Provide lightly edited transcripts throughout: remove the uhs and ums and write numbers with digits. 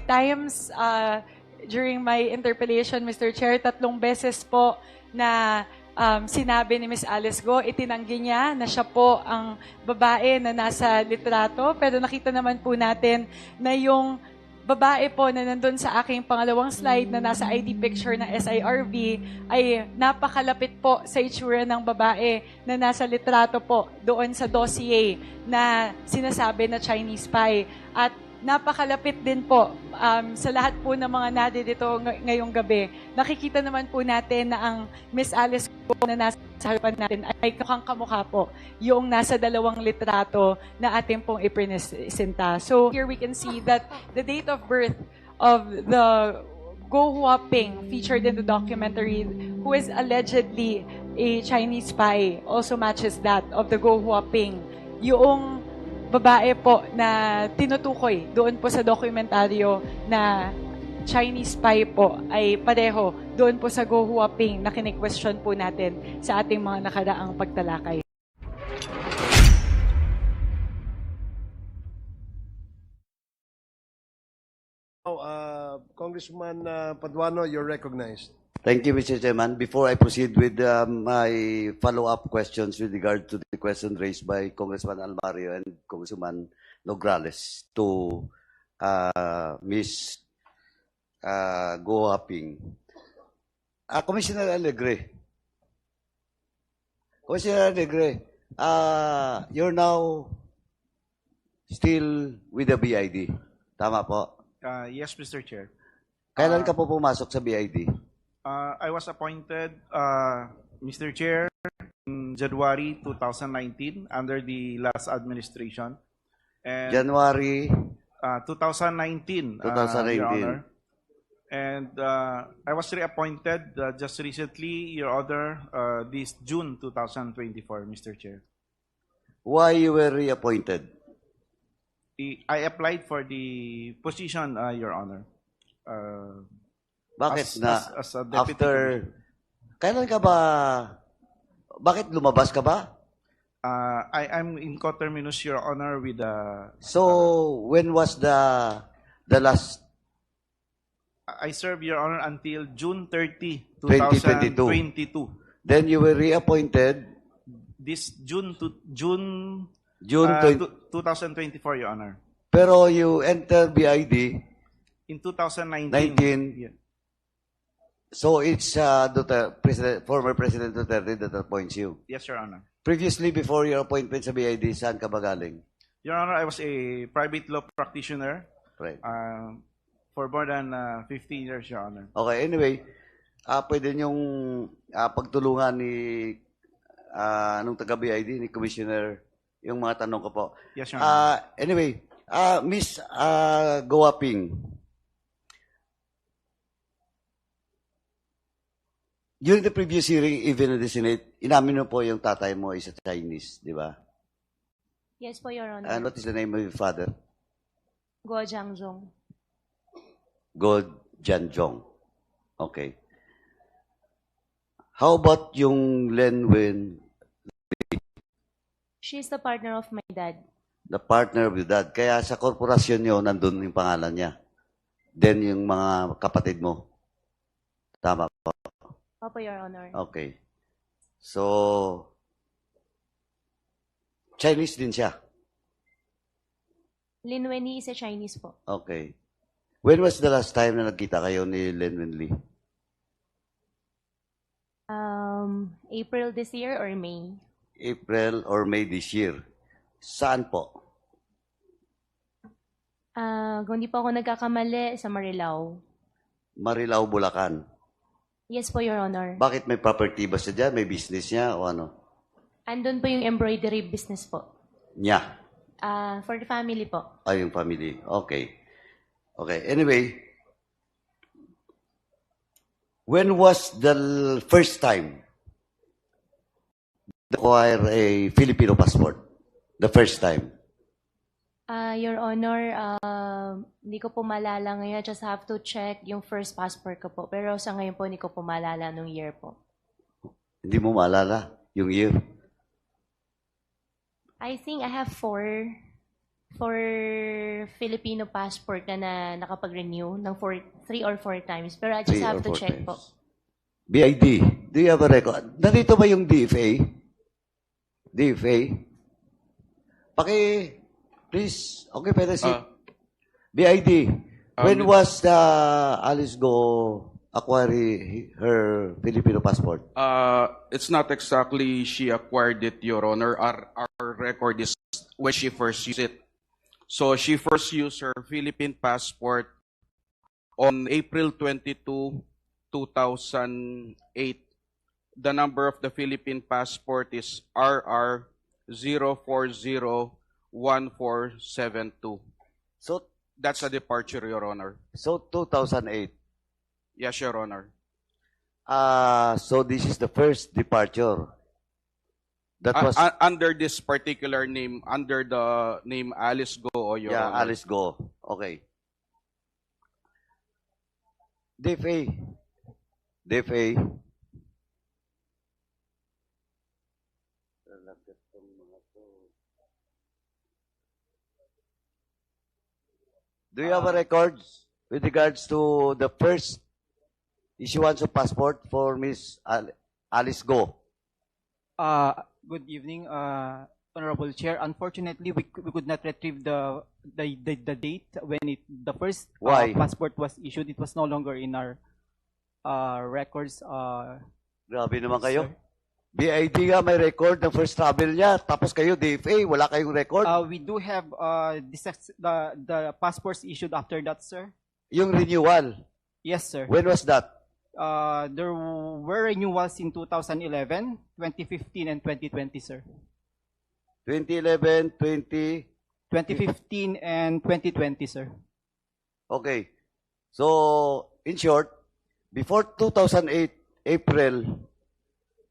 times during my interpellation, Mr. Chair, 3 beses po na sinabi ni Ms. Alice Go, itinanggi niya na siya po ang babae na nasa litrato. Pero nakita naman po natin na yung babae po na nandun sa aking pangalawang slide na nasa ID picture ng SIRV ay napakalapit po sa itsura ng babae na nasa litrato po doon sa dossier na sinasabi na Chinese spy. At napakalapit din po sa lahat po ng mga nadidito ngayong gabi. Nakikita naman po natin na ang Miss Alice po na nasa harapan natin ay kamukha po yung nasa 2 litrato na ating pong ipresenta. So here we can see that the date of birth of the Go Huaping featured in the documentary, who is allegedly a Chinese spy, also matches that of the Go Huaping. Yung babae po na tinutukoy doon po sa dokumentaryo na Chinese spy po ay pareho doon po sa Go Huaping na kini-question po natin sa ating mga nakaraang pagtalakay. Congressman Paduano, you're recognized. Thank you, Mr. Chairman. Before I proceed with my follow-up questions with regard to the question raised by Congressman Almario and Congressman Nograles to Ms. Go Huaping. Commissioner Alegre, you're now still with the BID. Tama po? Yes, Mr. Chair. Kailan ka po pumasok sa BID? I was appointed, Mr. Chair, in January 2019 under the last administration. And January 2019, 2019. Your Honor. And I was reappointed just recently, Your Honor, this June 2024, Mr. Chair. Why you were reappointed? I applied for the position, Your Honor. Bakit as a deputy after, kailan ka ba, bakit lumabas ka ba? I'm in coterminous, Your Honor, with the... So, when was the last? I served, Your Honor, until June 30, 2022. 2022. Then you were reappointed This June to June, June 2024, Your Honor. pero you entered BID In 2019. 19. Yeah. So it's former President Duterte that appoints you. Yes, Your Honor. Previously, before your appointment sa BID, saan ka ba galing? Your Honor, I was a private law practitioner Right. for more than 15 years, Your Honor. Okay, anyway, pwede niyong pagtulungan ni nung taga-BID, ni Commissioner, yung mga tanong ko po. Yes, Your Honor. Anyway, Miss Go Huaping, during the previous hearing, even in the Senate, inamin mo po yung tatay mo is a Chinese, di ba? Yes po, Your Honor. And what is the name of your father? Guo Jianzhong. God Janjong. Okay. How about yung Len Wen, She's the partner of my dad. the partner with dad? Kaya sa korporasyon nyo, nandun yung pangalan niya. Then yung mga kapatid mo. Tama po. Opo, Your Honor. Okay. So, Chinese din siya. Lin Wenli is a Chinese po. Okay. When was the last time na nagkita kayo ni Len Wen Lee? April this year or May? April or May this year. Saan po? Kung di po ako nagkakamali, sa Marilao. Marilao, Bulacan. Yes po, Your Honor. Bakit may property ba siya dyan? May business niya o ano? Andun po yung embroidery business po. Niya. For the family po. Ay, yung family. Okay. Okay. Anyway, when was the first time to acquire a Filipino passport? The first time? Your Honor, hindi ko po malala ngayon. I just have to check yung first passport ko po. Pero sa ngayon po, hindi ko po malala nung year po. Hindi mo maalala yung year? I think I have four For Filipino passport na nakapag-renew ng 3 or 4 times. Pero I just 3 or have to 4 check times. po. BID, do you have a record? Nandito ba yung DFA? DFA? Please, okay, pwede si BID. When was Alice Go acquiring her Filipino passport? It's not exactly she acquired it, Your Honor. Our record is when she first used it. So she first used her Philippine passport on April 22, 2008. The number of the Philippine passport is RR 0401472. So, That's a departure, Your Honor. 2008. Yes, Your Honor. So this is the first departure. That was, Under this particular name, under the name Alice Go, Your yeah, Honor. Alice Go. Okay. DFA. DFA. Do you have a record with regards to the first issuance of passport for Miss Alice Go? Good evening, Honorable Chair. Unfortunately, we could not retrieve the date when the first Why? passport was issued. It was no longer in our records. Grabe naman kayo. Sir. BID nga may record ng first travel niya, tapos kayo DFA, wala kayong record. We do have the passports issued after that, sir. Yung renewal, Yes, sir. when was that? There were renewals in 2011, 2015, and 2020, sir. 2011, 20... 2015 and 2020, sir. Okay. So, in short, before 2008, April,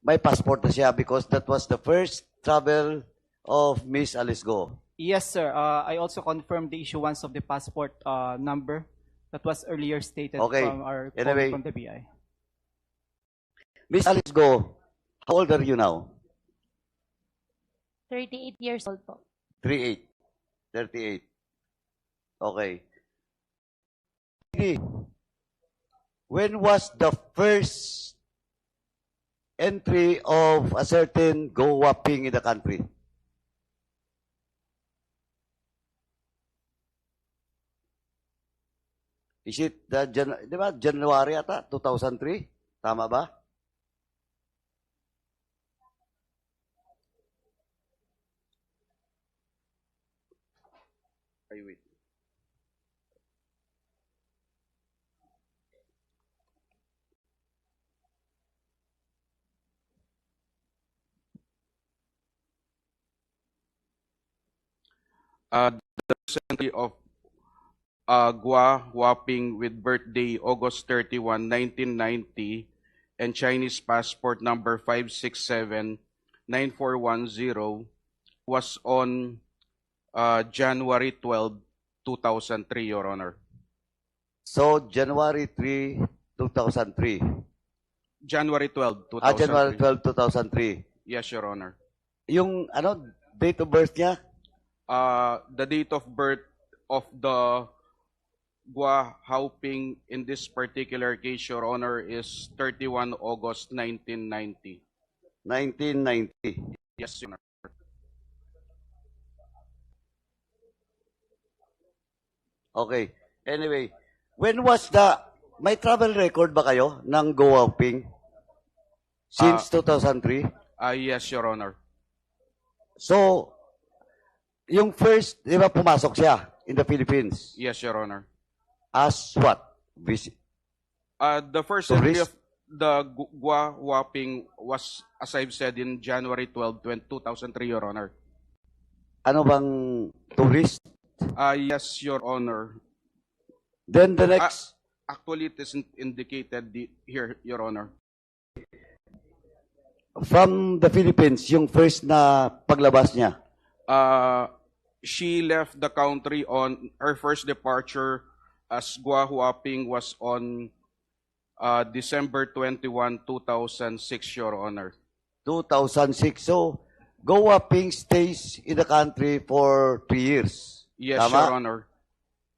may passport na siya because that was the first travel of Miss Alice Go. Yes, sir. I also confirmed the issuance of the passport number that was earlier stated Okay. from our Anyway. from the BI. Miss Alice Go, how old are you now? 38 years old po. 38. 38. Okay. When was the first entry of a certain Go Waping in the country? Is it di ba, January ata, 2003? Tama ba? Ay, wait. The century of Gua Waping with birthday August 31, 1990, and Chinese passport number 5679410 was on January 12, 2003, Your Honor. So, January 3, 2003. January 12, 2003. January 12, 2003. Yes, Your Honor. Yung, date of birth niya? The date of birth of the Gua Hauping in this particular case, Your Honor, is 31 August 1990. 1990. Yes, Your Honor. Okay. Anyway, when was may travel record ba kayo ng Go Waping? Since 2003? Yes, Your Honor. So, yung first, di ba pumasok siya in the Philippines? Yes, Your Honor. As what? The first entry Tourist? of the Gua Waping was, as I've said, in January 12, 2003, Your Honor. Ano bang tourist? Yes, Your Honor. Then the next, Actually, it isn't indicated here, Your Honor. from the Philippines, yung first na paglabas niya. She left the country on her first departure as Gua Huaping was on December 21, 2006, Your Honor. 2006. So, Go Waping stays in the country for 3 years. Yes, Tama? Your Honor.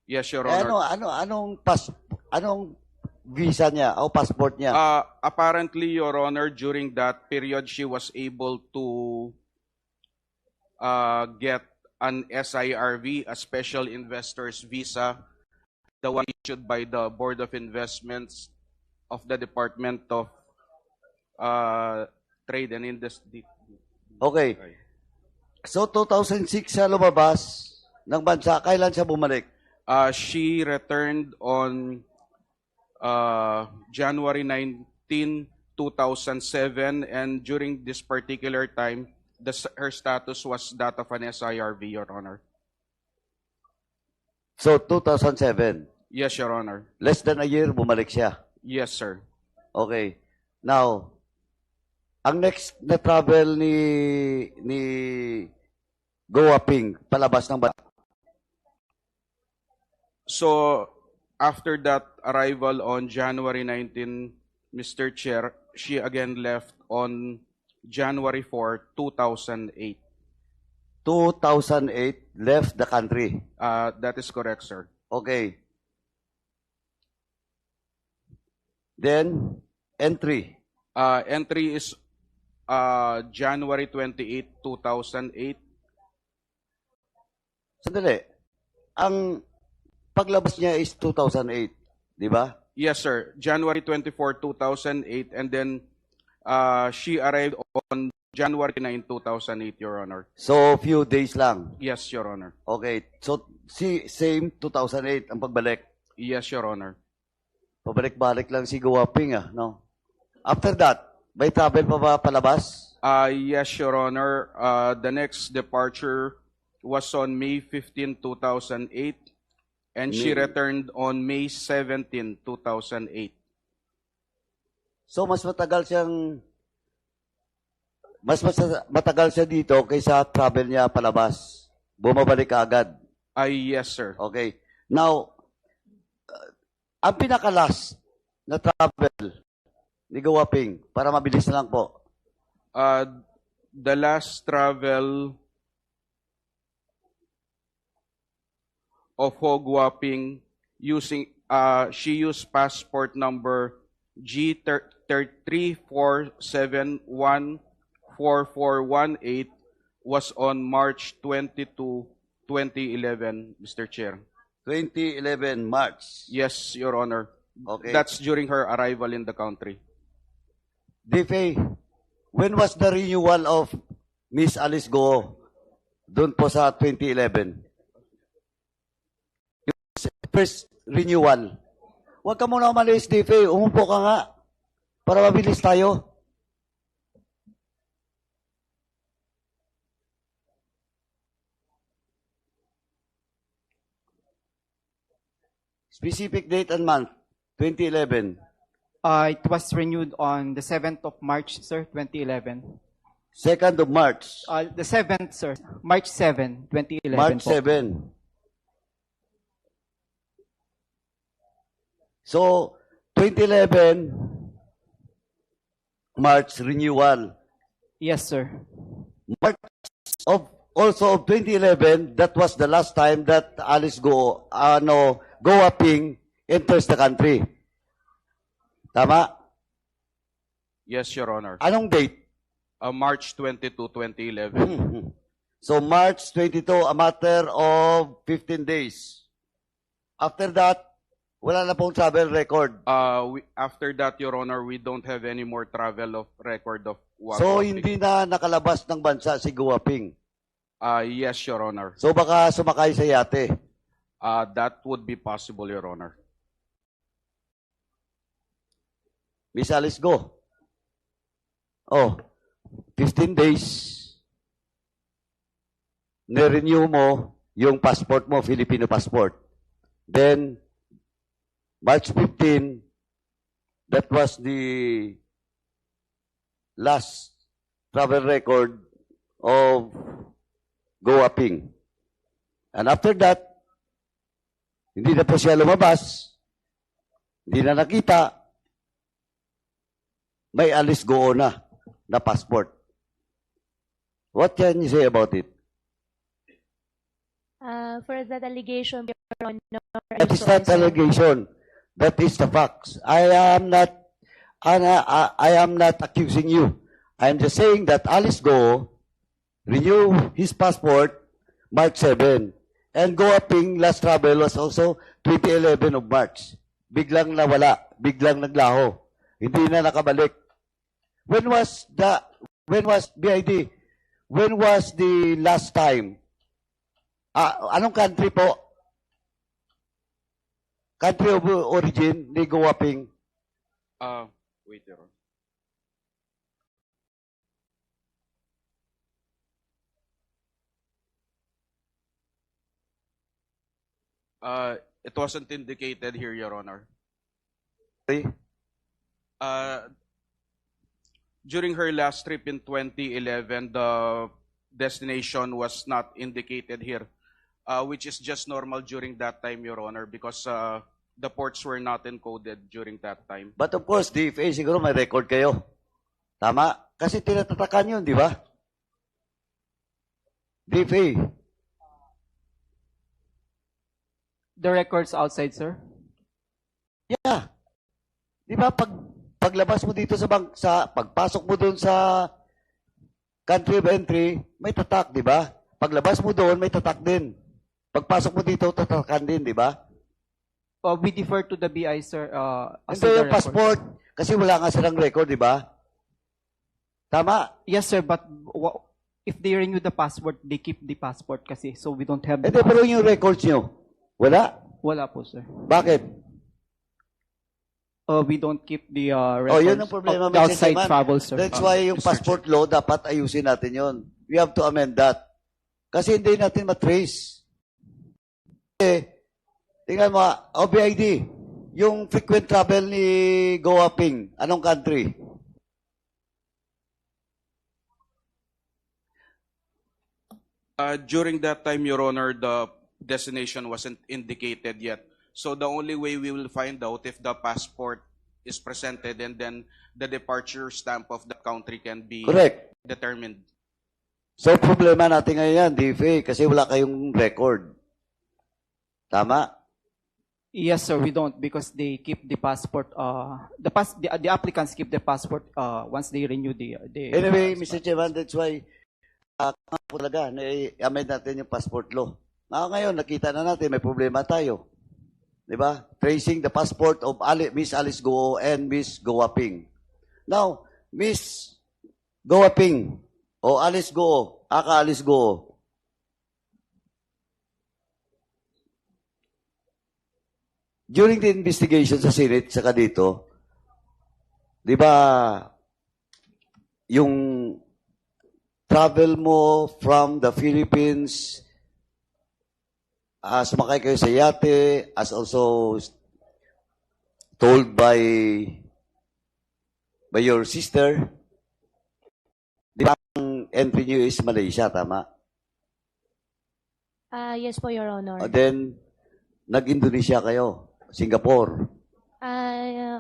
Yes, Your Honor. Anong visa niya o passport niya? Apparently, Your Honor, during that period, she was able to get an SIRV, a Special Investors Visa, the one issued by the Board of Investments of the Department of Trade and Industry. Okay. So 2006 siya lumabas ng bansa. Kailan siya bumalik? She returned on January 19, 2007, and during this particular time, her status was that of an SIRV, Your Honor. So 2007. Yes, Your Honor. Less than a year, bumalik siya. Yes, sir. Okay. Now, ang next na travel ni Go Waping, palabas ng bansa. So, after that arrival on January 19, Mr. Chair, she again left on January 4, 2008. 2008, left the country. That is correct, sir. Okay. Then, entry. Entry is January 28, 2008. Sandali. Ang paglabas niya is 2008. Di ba? Yes, sir. January 24, 2008. And then she arrived on January 9, 2008, Your Honor. So, few days lang. Yes, Your Honor. Okay. So, same 2008 ang pagbalik. Yes, Your Honor. Pabalik-balik lang si Go Waping, no? After that, may travel pa ba palabas? Yes, Your Honor. The next departure was on May 15, 2008, and she May. returned on May 17, 2008. So, matagal siya dito kaysa travel niya palabas. Bumabalik ka agad. Yes, sir. Okay. Now, ang pinakalas na travel ni Go Waping, para mabilis na lang po. The last travel of Ho Guaping using she used passport number G34714418 was on March 22, 2011, Mr. Chair. 2011 March. Yes, Your Honor. Okay. That's during her arrival in the country. DFA, when was the renewal of Miss Alice Go doon po sa 2011? Yung first renewal. Huwag ka muna umalis, DFA. Umupo ka nga para mabilis tayo. Specific date and month, 2011. It was renewed on the 7th of March, sir, 2011. 2nd of March. The 7th, sir. March 7, 2011 March po. 7. So, 2011, March renewal. Yes, sir. March of 2011, that was the last time that Alice Go Waping enters the country. Tama? Yes, Your Honor. Anong date? March 22, 2011. So March 22, a matter of 15 days. After that, wala na pong travel record. After that, Your Honor, we don't have any more travel of record of So Guaping. hindi na nakalabas ng bansa si Go Waping. Yes, Your Honor. So baka sumakay sa yate. That would be possible, Your Honor. Miss Alice Go. Oh, 15 days. Nirenew mo yung passport mo, Filipino passport. Then, March 15, that was the last travel record of Go Waping. And after that, hindi na po siya lumabas, hindi na nakita, may Alice Go na passport. What can you say about it? For that allegation, Your Honor, That is not allegation. That is the facts. I am not accusing you. I am just saying that Alice Go renew his passport March 7. And Go Aping last travel was also 2011 of March. Biglang nawala. Biglang naglaho. Hindi na nakabalik. When was BID? When was the last time? Anong country po? Country of origin ni Go Aping? Wait, Your Honor. It wasn't indicated here, Your Honor. Okay. During her last trip in 2011, the destination was not indicated here, which is just normal during that time, Your Honor, because the ports were not encoded during that time. But of course, DFA siguro may record kayo. Tama? Kasi tinatatakan yun, di ba? DFA. The records outside, sir? Yeah. Di ba paglabas mo dito sa pagpasok mo doon sa country of entry, may tatak, di ba? Paglabas mo doon, may tatak din. Pagpasok mo dito, tatakan din, di ba? We defer to the BI, sir. As Hindi to the yung record. passport, kasi wala nga silang record, di ba? Tama? Yes, sir, but if they renew the passport, they keep the passport kasi. So we don't have the Hindi, pero yung records nyo, wala? Wala po, sir. Bakit? We don't keep the records Oh, yun ang problema, of the Mr. outside Chairman. travel, sir. That's why yung Mr. passport law, dapat ayusin natin yon. We have to amend that. Kasi hindi natin matrace. Tingnan mo, OBID, yung frequent travel ni Go Aping, anong country? During that time, Your Honor, the destination wasn't indicated yet. So the only way we will find out if the passport is presented and then the departure stamp of the country can be Correct. determined. So problema natin ngayon yan, DFA, kasi wala kayong record. Tama? Yes, sir, we don't because they keep the passport. The applicants keep the passport once they renew the. Anyway, Mr. Chairman, that's why po talaga, na-amend natin yung passport law. Ngayon, nakita na natin, may problema tayo. Di ba? Tracing the passport of Miss Alice Go and Miss Go Aping. Now, Miss Go Aping o Alice Go, Alice Go. During the investigation sa Senate, saka dito, di ba, yung travel mo from the Philippines, sumakay kayo sa yate, as also told by your sister, di ba ang entry nyo is Malaysia, tama? Yes po, Your Honor. Then, nag-Indonesia kayo, Singapore.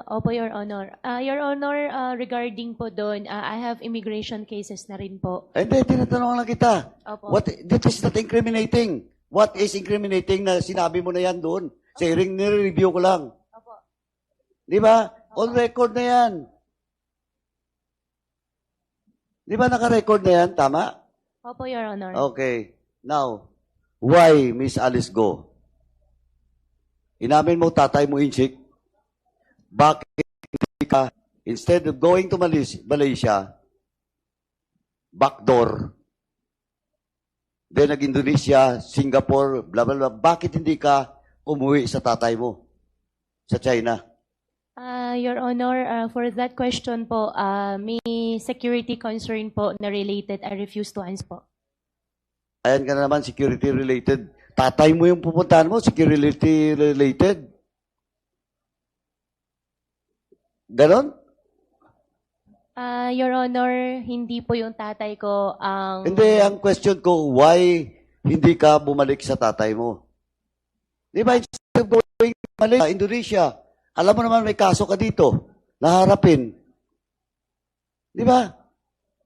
Opo, Your Honor. Your Honor, regarding po doon, I have immigration cases na rin po. Hindi, tinatanong lang kita. Opo. That is not incriminating. What is incriminating na sinabi mo na yan doon? Sa hearing, nire-review ko lang. Opo. Di ba? On record na yan. Di ba naka-record na yan? Tama? Opo, Your Honor. Okay. Now, why Miss Alice Go? Inamin mo tatay mo inchik. Bakit hindi ka, instead of going to Malaysia, backdoor, then nag-Indonesia, Singapore, blah, blah, blah, bakit hindi ka umuwi sa tatay mo sa China? Your Honor, for that question po, may security concern po na related. I refuse to answer po. Ayan ka na naman, security related. Tatay mo yung pupuntahan mo, security related. Ganon? Your Honor, hindi po yung tatay ko ang... Hindi, ang question ko, why hindi ka bumalik sa tatay mo? Di ba, instead of going to Malaysia, Indonesia, alam mo naman may kaso ka dito, naharapin. Di ba?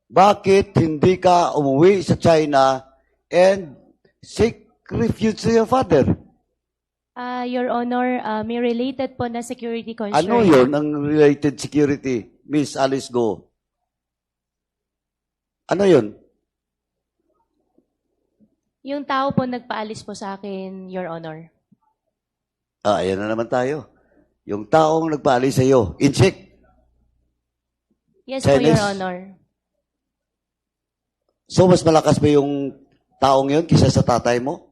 Bakit hindi ka umuwi sa China and seek refuge to your father. Your Honor, may related po na security concern. Ano yon ang related security, Miss Alice Go? Ano yon? Yung tao po nagpaalis po sa akin, Your Honor. Ayan na naman tayo. Yung taong nagpaalis sa iyo, incheck. Yes po, Chinese? Your Honor. So, mas malakas ba yung taong yon kisa sa tatay mo?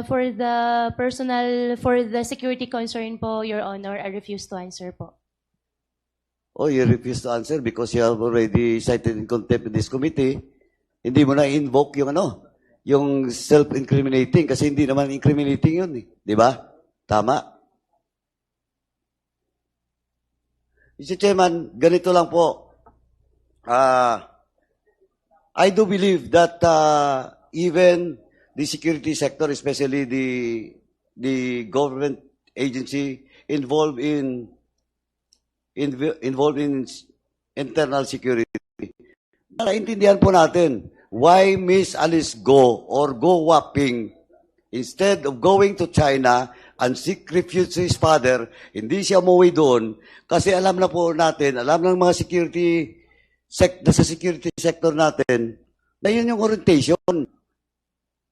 For the security concern po, Your Honor, I refuse to answer po. Oh, you refuse to answer because you have already cited in contempt in this committee. Hindi mo na invoke yung yung self-incriminating kasi hindi naman incriminating yun eh. Di ba? Tama? Mr. Chairman, ganito lang po. I do believe that even the security sector, especially the government agency involved in internal security, naiintindihan po natin why Miss Alice Go or Go Wapping, instead of going to China and seek refuge to his father, hindi siya umuwi doon kasi alam na po natin, alam ng mga sa security sector natin na yun yung orientation.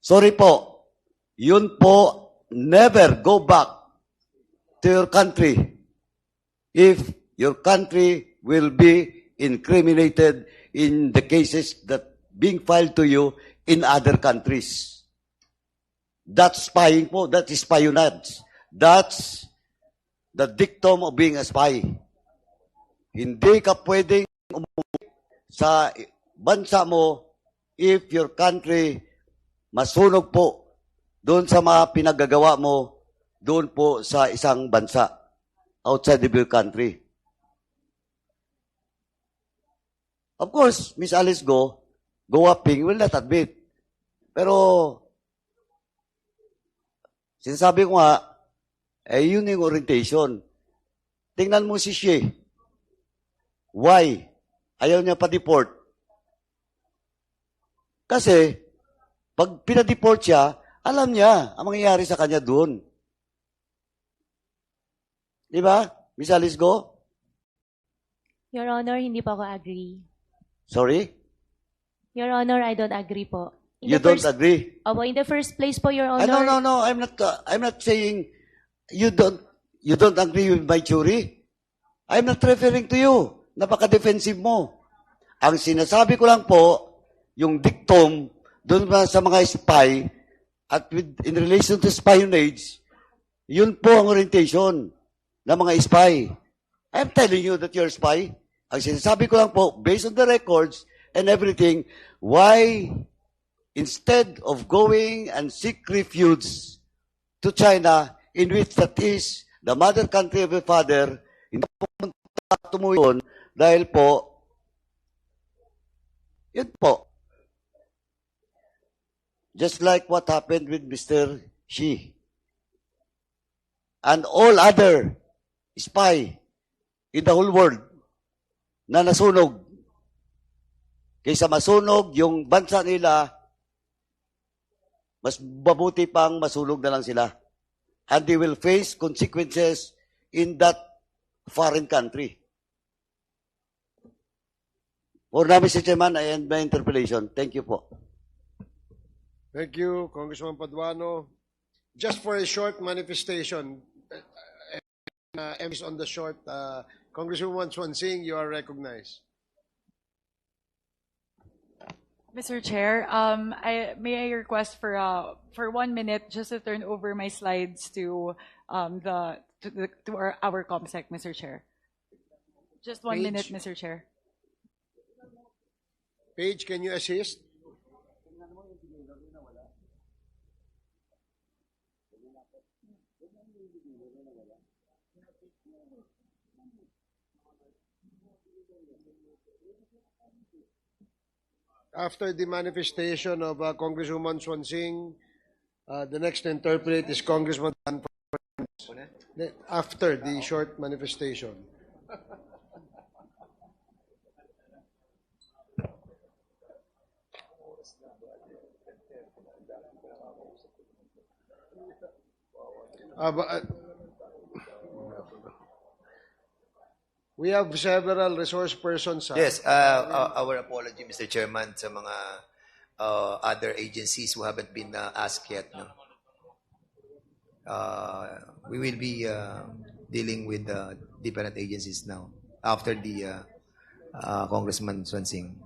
Sorry po, yun po, never go back to your country if your country will be incriminated in the cases that being filed to you in other countries. That's spying po. That is espionage. That's the dictum of being a spy. Hindi ka pwedeng umuwi sa bansa mo if your country masunog po doon sa mga pinagagawa mo doon po sa isang bansa outside of your country. Of course, Miss Alice Go Wapping will not admit. Pero, sinasabi ko nga, yun yung orientation. Tingnan mo si Xie. Why? Ayaw niya pa-deport. Kasi, pag pinadeport siya, alam niya ang mangyayari sa kanya doon. Di ba, Miss Alice Go? Your Honor, hindi po ako agree. Sorry? Your Honor, I don't agree po. You don't agree? Opo, in the first place po, Your Honor. No. I'm not saying you don't agree with my theory. I'm not referring to you. Napaka-defensive mo. Ang sinasabi ko lang po, yung dictum doon sa mga spy at in relation to espionage, yun po ang orientation ng mga spy. I'm telling you that you're a spy. Ang sinasabi ko lang po, based on the records and everything, why instead of going and seek refuge to China, in which that is the mother country of your father, hindi po tumuwi yun dahil po, yun po. Just like what happened with Mr. Xi and all other spy in the whole world na nasunog. Kaysa masunog yung bansa nila, mas mabuti pang masunog na lang sila. And they will face consequences in that foreign country. For now, Mr. Chairman, I end my interpellation. Thank you po. Thank you, Congressman Paduano. Just for a short manifestation, on the short, Congresswoman Swan Singh, you are recognized. Mr. Chair, may I request for 1 minute just to turn over my slides to our ComSec, Mr. Chair. Just 1 minute, Mr. Chair. Paige, can you assist? After the manifestation of Congresswoman Swan Singh, the next to interpret is Congressman Dan Fernandez. After the short manifestation. We have several resource persons. Yes, our apology, Mr. Chairman, sa mga other agencies who haven't been asked yet. No? We will be dealing with different agencies now after the Congressman Swansing.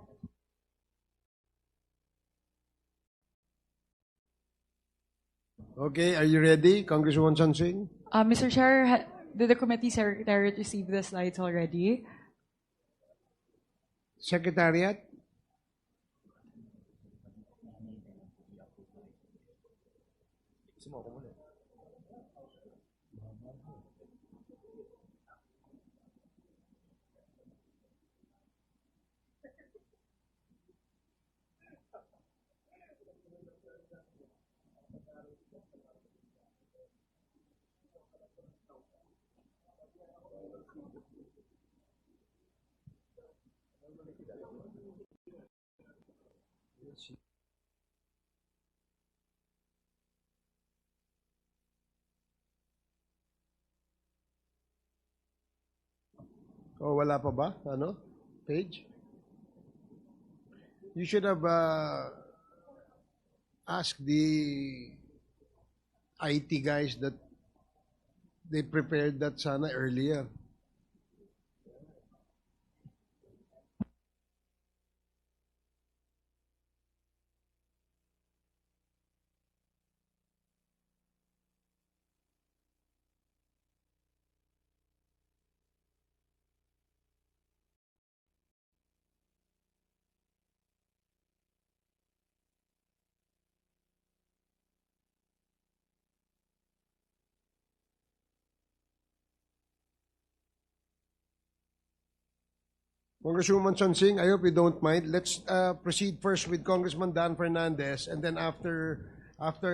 Okay, are you ready, Congresswoman Swansing? Mr. Chair, did the committee secretariat receive the slides already? Secretariat? Oh, wala pa ba? Ano? Page? You should have asked the IT guys that they prepared that sana earlier. Congresswoman Swansing, I hope you don't mind. Let's proceed first with Congressman Dan Fernandez, and then after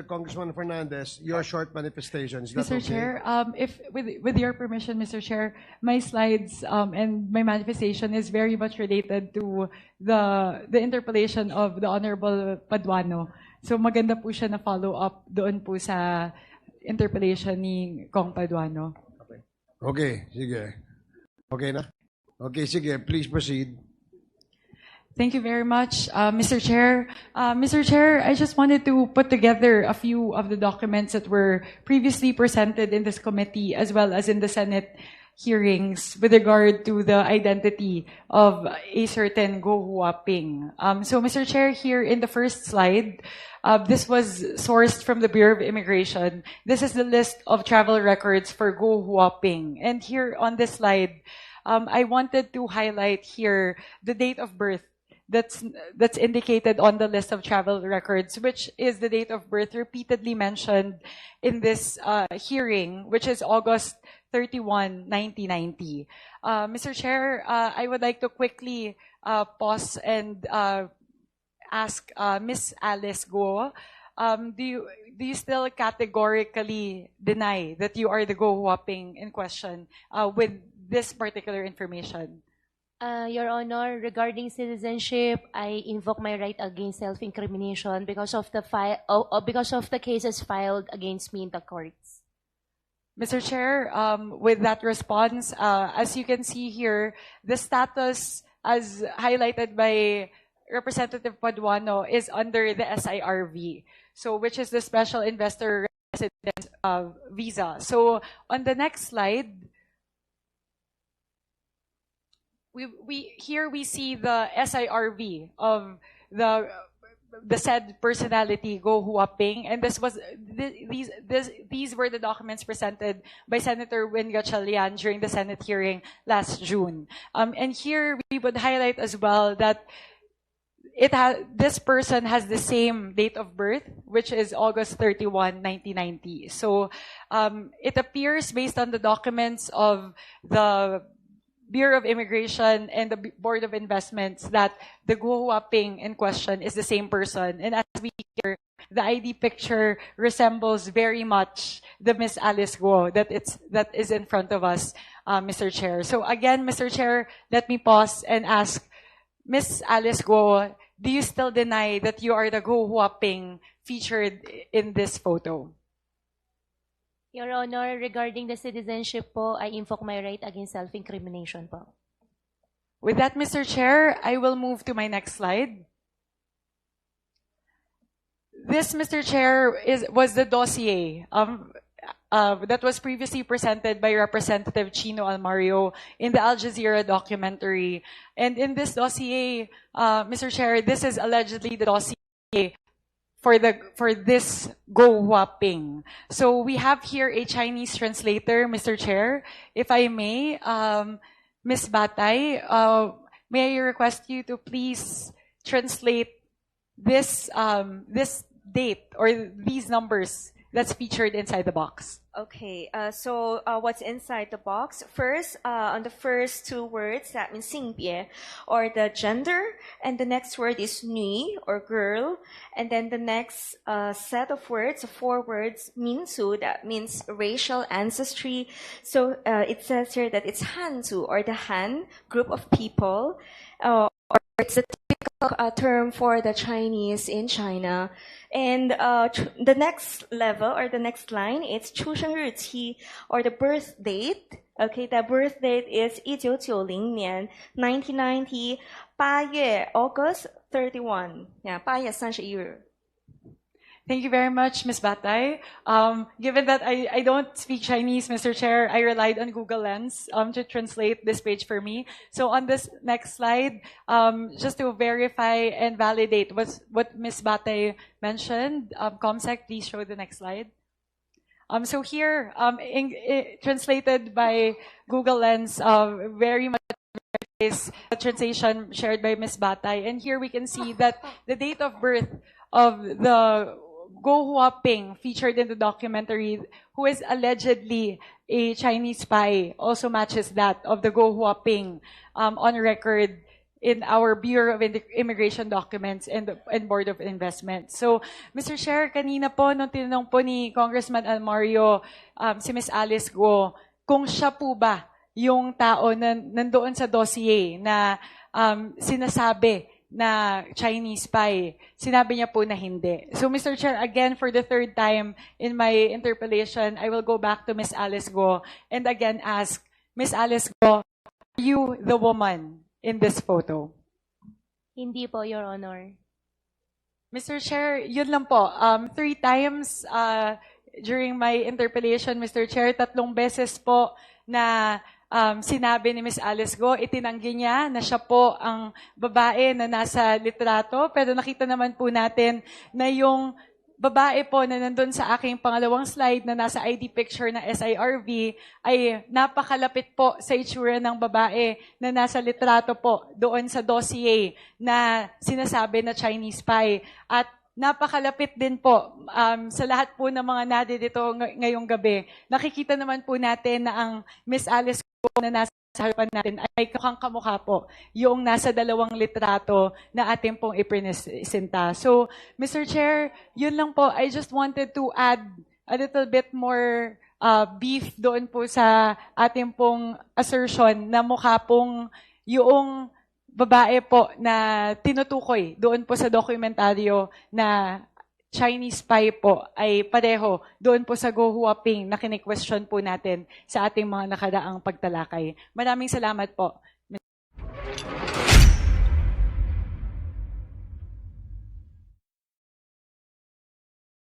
Congressman Fernandez, your short manifestation. Is that Mr. okay? Chair, if with your permission, Mr. Chair, my slides and my manifestation is very much related to the interpellation of the Honorable Paduano. So maganda po siya na follow up doon po sa interpellation ni Kong Paduano. Okay, sige. Okay na? Okay, sige. Please proceed. Thank you very much, Mr. Chair. Mr. Chair, I just wanted to put together a few of the documents that were previously presented in this committee as well as in the Senate hearings with regard to the identity of a certain Go Huaping. So, Mr. Chair, here in the first slide, this was sourced from the Bureau of Immigration. This is the list of travel records for Go Huaping. And here on this slide, I wanted to highlight here the date of birth that's indicated on the list of travel records, which is the date of birth repeatedly mentioned in this hearing, which is August 31, 1990. Mr. Chair, I would like to quickly pause and ask Ms. Alice Go, do you still categorically deny that you are the Go Huaping in question with this particular information? Your Honor, regarding citizenship, I invoke my right against self-incrimination because of the cases filed against me in the courts. Mr. Chair, with that response, as you can see here, the status as highlighted by Representative Paduano is under the SIRV, so which is the Special Investor Residence Visa. So on the next slide, here we see the SIRV of the said personality Go Huaping, and these were the documents presented by Senator Win Gatchalian during the Senate hearing last June. And here we would highlight as well that this person has the same date of birth, which is August 31, 1990. So it appears based on the documents of the Bureau of Immigration and the Board of Investments that the Go Huaping in question is the same person. And as we hear, the ID picture resembles very much the Miss Alice Go that is in front of us, Mr. Chair. So again, Mr. Chair, let me pause and ask Miss Alice Go, do you still deny that you are the Go Huaping featured in this photo? Your Honor, regarding the citizenship po, I invoke my right against self-incrimination po. With that, Mr. Chair, I will move to my next slide. This, Mr. Chair, was the dossier that was previously presented by Representative Chino Almario in the Al Jazeera documentary. And in this dossier, Mr. Chair, this is allegedly the dossier for this Go Huaping. So we have here a Chinese translator, Mr. Chair. If I may, Ms. Batay, may I request you to please translate this this date or these numbers that's featured inside the box. Okay, so what's inside the box? First, on the first two words, that means 性别, or the gender, and the next word is 女, or girl, and then the next set of words, 4 words, 民族, that means racial ancestry. So it says here that it's Hanzu, or the Han group of people, or it's a typical term for the Chinese in China. And the next level or the next line, it's 出生日期 or the birth date. Okay, the birth date is 1990年 1990 8月 August 31. Yeah, 8月31日. Thank you very much, Ms. Batay. Given that I don't speak Chinese, Mr. Chair, I relied on Google Lens to translate this page for me. So on this next slide, just to verify and validate what Ms. Batay mentioned, ComSec, please show the next slide. So here, translated by Google Lens, very much is a translation shared by Ms. Batay. And here we can see that the date of birth of the Go Huaping featured in the documentary, who is allegedly a Chinese spy, also matches that of the Go Huaping on record in our Bureau of Immigration Documents and Board of Investment. So, Mr. Chair, kanina po, nung tinanong po ni Congressman Almario si Ms. Alice Go, kung siya po ba yung tao na nandoon sa dossier na sinasabi na Chinese spy, sinabi niya po na hindi. So, Mr. Chair, again, for the third time in my interpellation, I will go back to Ms. Alice Go and again ask, Ms. Alice Go, are you the woman in this photo? Hindi po, Your Honor. Mr. Chair, yun lang po. 3 times during my interpellation, Mr. Chair, 3 beses po na sinabi ni Ms. Alice Go, itinanggi niya na siya po ang babae na nasa litrato. Pero nakita naman po natin na yung babae po na nandun sa aking pangalawang slide na nasa ID picture na SIRV ay napakalapit po sa itsura ng babae na nasa litrato po doon sa dossier na sinasabi na Chinese spy. At napakalapit din po sa lahat po ng mga nadidito ngayong gabi. Nakikita naman po natin na ang Ms. Alice na nasa harapan natin ay kamukha po yung nasa 2 litrato na ating pong ipresenta. So, Mr. Chair, yun lang po. I just wanted to add a little bit more beef doon po sa ating pong assertion na mukha pong yung babae po na tinutukoy doon po sa dokumentaryo na Chinese spy po ay pareho doon po sa Go Huaping na kini-question po natin sa ating mga nakaraang pagtalakay. Maraming salamat po.